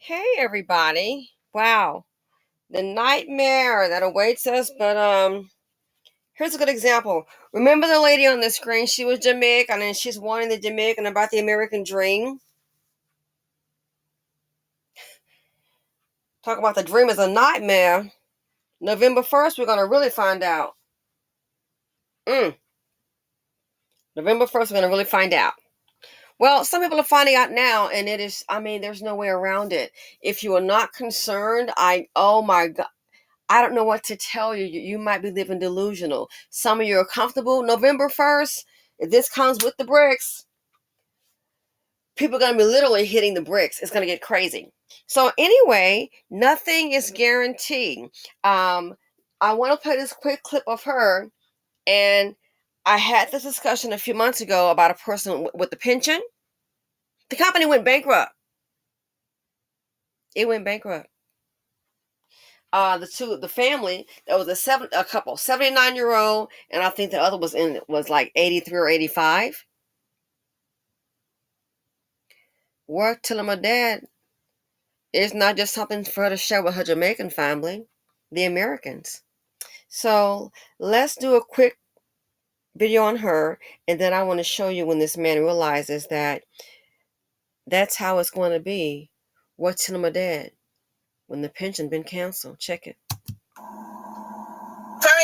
Hey everybody. Wow. The nightmare that awaits us, but here's a good example. Remember the lady on the screen? She was Jamaican and she's wanting the Jamaican about the American dream. Talk about the dream is a nightmare. November 1st, we're gonna really find out. Mm. November 1st, we're gonna really find out. Well, some people are finding out now, and it is, there's no way around it. If you are not concerned, oh my God, I don't know what to tell you. You might be living delusional. Some of you are comfortable. November 1st, if this comes with the bricks, people are going to be literally hitting the bricks. It's going to get crazy. So anyway, nothing is guaranteed. I want to play this quick clip of her. And I had this discussion a few months ago about a person with the pension. The company went bankrupt. It went bankrupt. The family, there was a couple, 79-year-old, and I think the other was like 83 or 85. Work till my dad is not just something for her to share with her Jamaican family, the Americans. So let's do a quick video on her, and then I want to show you when this man realizes that that's how it's going to be. Work till my dad when the pension been canceled. Check it. Very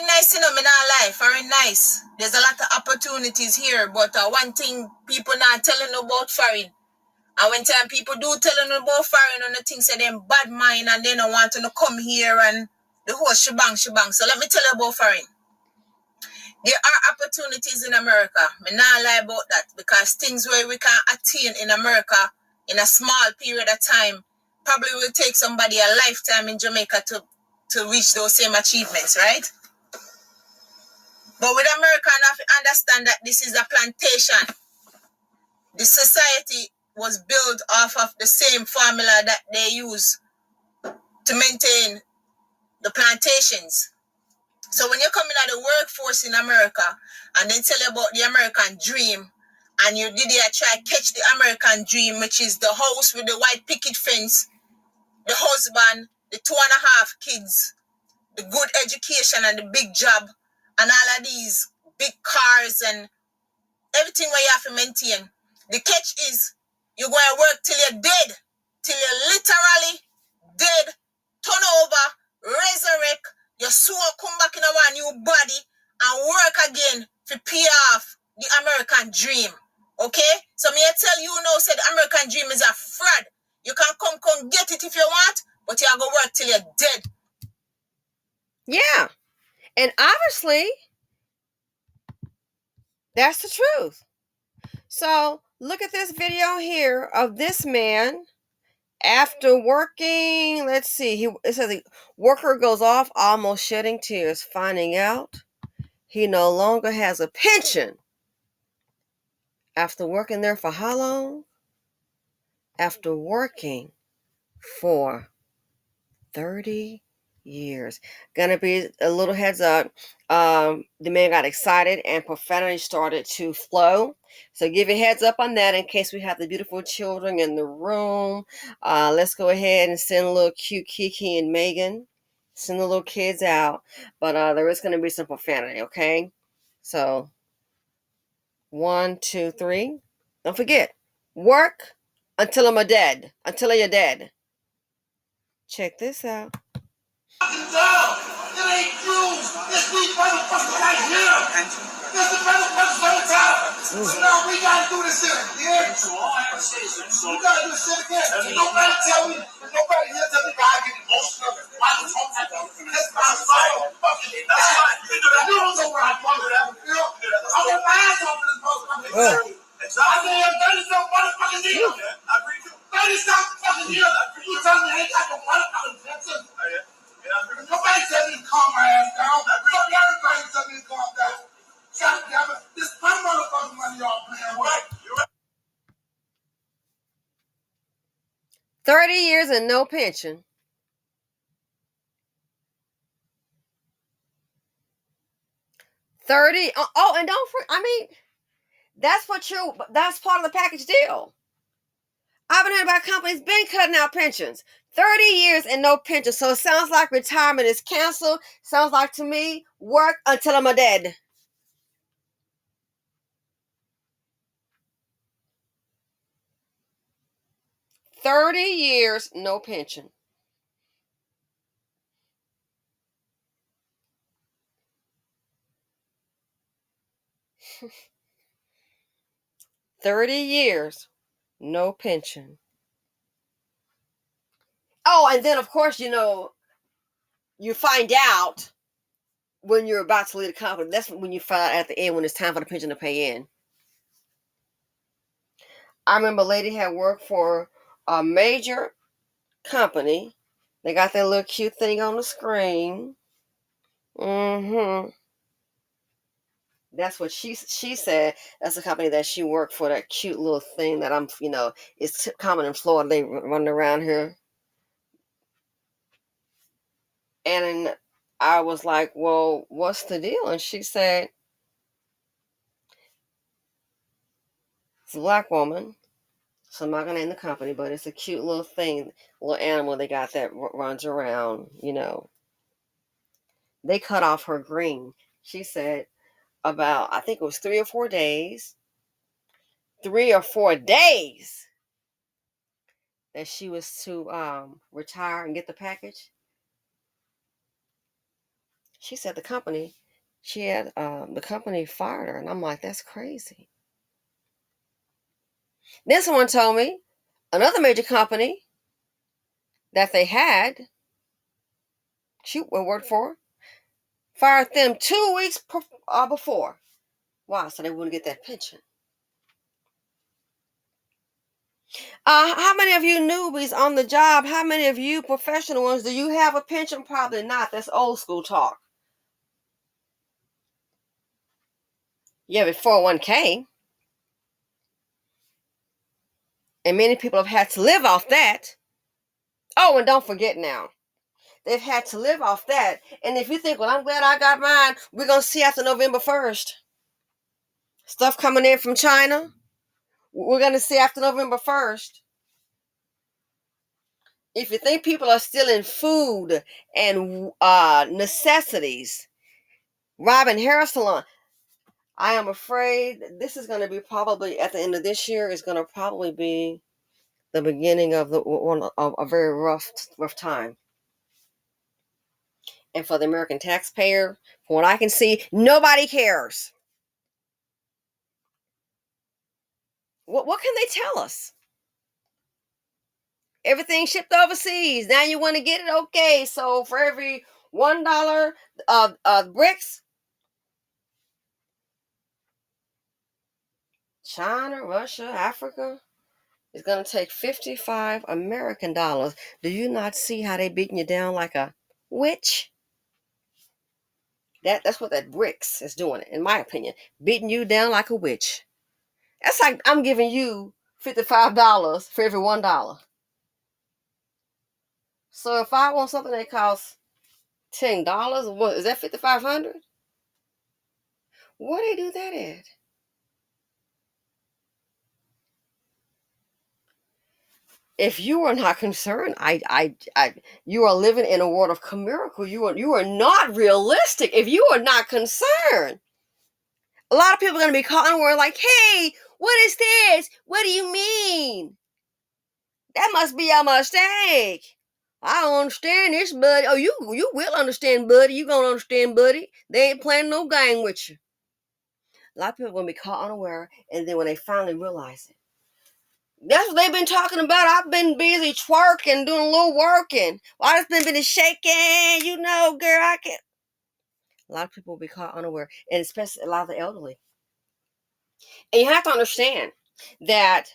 nice, me not lie. Very nice. There's a lot of opportunities here, but one thing people not telling about foreign. And when time people do telling about foreign, and the things say them bad mind and they don't want to come here and the whole shebang. So let me tell you about foreign. There are opportunities in America. Me not lie about that because things where we can attain in America in a small period of time probably will take somebody a lifetime in Jamaica to reach those same achievements, right? But with America, I have to understand that this is a plantation. The society was built off of the same formula that they use to maintain the plantations. So when you're coming out the workforce in America and then tell you about the American dream, and you did try to catch the American dream, which is the house with the white picket fence, the husband, the 2.5 kids, the good education and the big job, and all of these big cars and everything where you have to maintain. The catch is you're going to work till you're dead, till you're literally dead, turn over, resurrect, your soul come back in a new body and work again to pay off the American dream. Okay? So me I tell you now, say the American dream is a fraud. You can come get it if you want, but you are going to work till you're dead. Yeah. And obviously, that's the truth. So look at this video here of this man after working. Let's see. It says the worker goes off almost shedding tears, finding out he no longer has a pension. After working there for how long? After working for 30 years. Gonna be a little heads up. The man got excited and profanity started to flow. So give a heads up on that in case we have the beautiful children in the room. Let's go ahead and send a little cute Kiki and Megan. Send the little kids out. But there is gonna be some profanity, okay? So 1, 2, 3. Don't forget, work until I'm dead. Until you're dead. Check this out. It ain't Jews. It's these motherfuckers right here. It's the motherfuckers on top. So now we gotta do this shit again. We gotta do this shit again. Nobody tell me, nobody here tell me God get emotional. Why the fuck I don't? That's my fault. Fucking that. You don't know where I'm fucking at. I'm gonna ass off this motherfucker. I mean, 30 some motherfucking years. 30 some fucking years. You tell me I ain't got no motherfucking pension. Nobody tell me to calm my ass down. Everybody tell me to calm down. Shut up, this is my motherfucking money y'all playing with. 30 years and no pension. 30. Oh, and don't that's part of the package deal. I've been hearing about companies been cutting out pensions. 30 years and no pension. So it sounds like retirement is canceled. Sounds like to me, work until I'm dead. $30 no pension. $30 no pension. Oh, and then of course, you find out when you're about to leave the company. That's when you find out at the end when it's time for the pension to pay in. I remember a lady had worked for a major company. They got that little cute thing on the screen. Mm-hmm. That's what she said. That's the company that she worked for. That cute little thing that it's common in Florida. They run around here, and I was like, "Well, what's the deal?" And she said, "It's a black woman, so I'm not gonna name the company, but it's a cute little thing, little animal they got that runs around. They cut off her green." She said about, I think it was 3 or 4 days. 3 or 4 days that she was to retire and get the package. She said the company fired her, and I'm like, that's crazy. Then someone told me another major company that they had, she worked for, fired them 2 weeks before. Wow, so they wouldn't get that pension. How many of you newbies on the job, how many of you professional ones, do you have a pension? Probably not. That's old school talk. You have a 401k. And many people have had to live off that. Oh, and don't forget now, they've had to live off that. And if you think, well, I'm glad I got mine, we're going to see after November 1st. Stuff coming in from China, we're going to see after November 1st. If you think people are stealing food and necessities, robbing hair salon, I am afraid this is going to be probably at the end of this year, is going to probably be the beginning of a very rough time. And for the American taxpayer, from what I can see, nobody cares. What can they tell us? Everything shipped overseas. Now you want to get it? Okay, so for every $1 of bricks, China, Russia, Africa, is going to take 55 American dollars. Do you not see how they beating you down like a witch? That's what that bricks is doing, in my opinion. Beating you down like a witch. That's like I'm giving you $55 for every $1. So if I want something that costs $10, what is that, 5,500? Where do they do that at? If you are not concerned, you are living in a world of miracle. You are not realistic. If you are not concerned, a lot of people are going to be calling where like, hey, what is this? What do you mean? That must be a mistake. I don't understand this, buddy. Oh, you will understand, buddy. You gonna understand, buddy. They ain't playing no game with you. A lot of people are gonna be caught unaware, and then when they finally realize it, that's what they've been talking about. I've been busy twerking, doing a little working. Well, I just been busy shaking, girl. I can. A lot of people will be caught unaware, and especially a lot of the elderly. And you have to understand that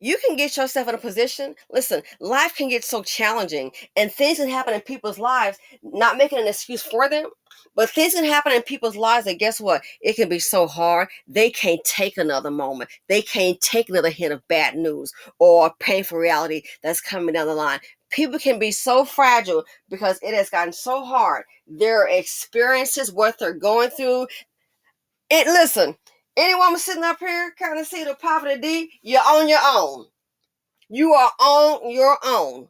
you can get yourself in a position. Listen, life can get so challenging, and things can happen in people's lives, not making an excuse for them, but things can happen in people's lives that, guess what? It can be so hard, they can't take another moment. They can't take another hit of bad news or painful reality that's coming down the line. People can be so fragile because it has gotten so hard. Their experiences, what they're going through. Listen, any woman sitting up here kind of see the poverty D, you're on your own. You are on your own.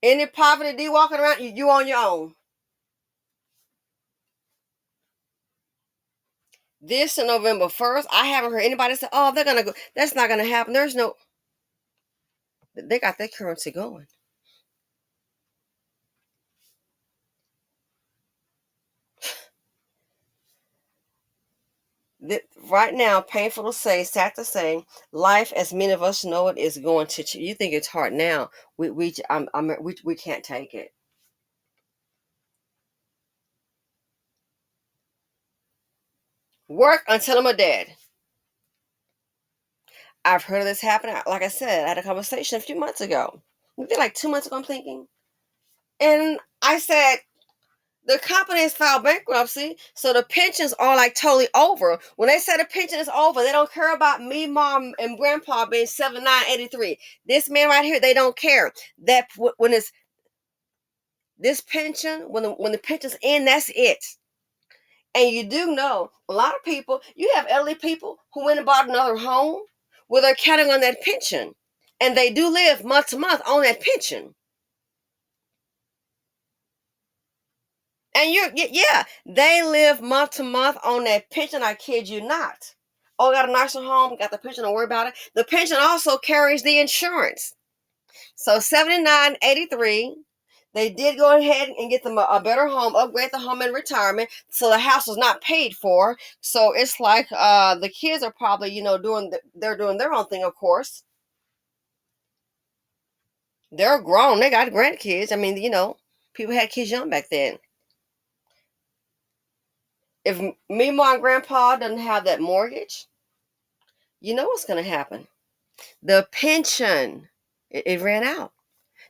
Any poverty D walking around, you on your own. This is November 1st. I haven't heard anybody say, oh, they're going to go. That's not going to happen. There's no, they got their currency going. Right now, painful to say, sad to say, life as many of us know it is going to. You think it's hard now? We can't take it. Work until I'm dead. I've heard of this happening. Like I said, I had a conversation a few months ago. Maybe like 2 months ago, I'm thinking, and I said, the company has filed bankruptcy, so the pensions are like totally over. When they say the pension is over, they don't care about me, mom, and grandpa being 79, 83. This man right here, they don't care. That when it's this pension, when the pension's in, that's it. And you do know a lot of people. You have elderly people who went and bought another home where they're counting on that pension, and they do live month to month on that pension. And yeah, they live month to month on that pension. I kid you not. Oh, got a nicer home, got the pension, don't worry about it. The pension also carries the insurance. So 79.83, they did go ahead and get them a better home, upgrade the home in retirement. So the house was not paid for. So it's like the kids are probably, they're doing their own thing, of course. They're grown. They got grandkids. I mean, people had kids young back then. If me, mom, and grandpa doesn't have that mortgage, you know what's going to happen. The pension, it ran out.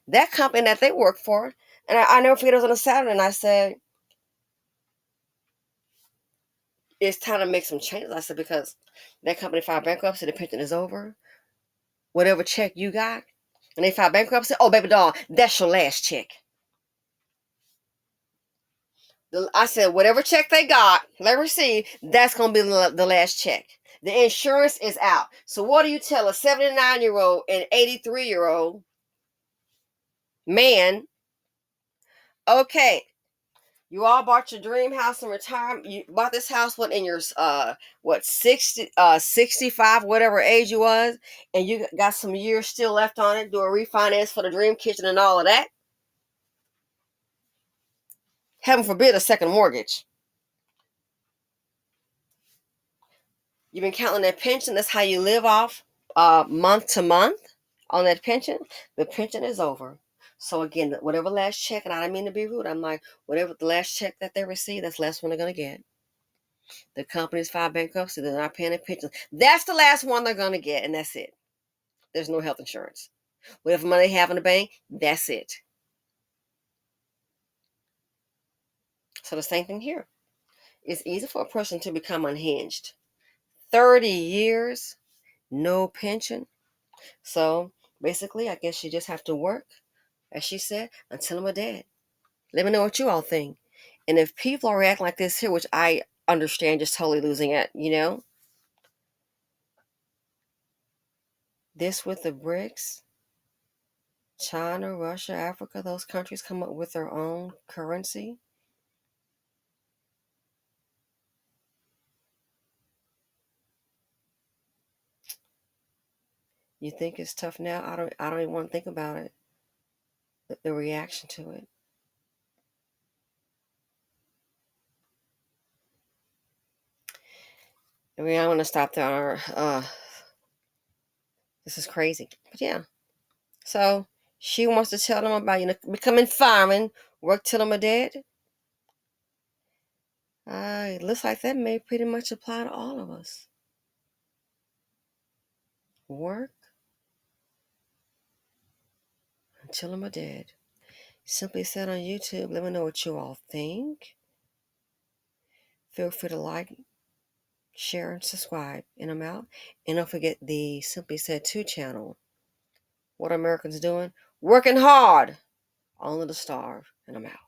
That company that they work for, and I never forget, it was on a Saturday, and I said, it's time to make some changes. I said, because that company filed bankruptcy, the pension is over. Whatever check you got, and they filed bankruptcy, oh, baby doll, that's your last check. I said, whatever check they got, they received, that's going to be the last check. The insurance is out. So what do you tell a 79-year-old and 83-year-old man? Okay, you all bought your dream house in retirement. You bought this house in your 65, whatever age you was, and you got some years still left on it. Do a refinance for the dream kitchen and all of that. Heaven forbid a second mortgage. You've been counting that pension. That's how you live off month to month on that pension. The pension is over. So again, whatever last check, and I don't mean to be rude, I'm like, whatever the last check that they receive, that's the last one they're going to get. The company's filed bankruptcy, they're not paying their pensions. That's the last one they're going to get, and that's it. There's no health insurance. Whatever money they have in the bank, that's it. So the same thing here. It's easy for a person to become unhinged. 30 years, no pension. So basically, I guess you just have to work, as she said, until I'm dead. Let me know what you all think. And if people are acting like this here, which I understand, just totally losing it, this with the BRICS, China, Russia, Africa, those countries come up with their own currency. You think it's tough now? I don't even want to think about it. The reaction to it. I mean, I want to stop there. This is crazy. But yeah. So she wants to tell them about, becoming firemen, work till them are dead. It looks like that may pretty much apply to all of us. Work until I'm dead. Simply said on YouTube. Let me know what you all think. Feel free to like, share, and subscribe. And I'm out. And don't forget the Simply Said 2 channel. What are Americans doing? Working hard. Only to starve. And I'm out.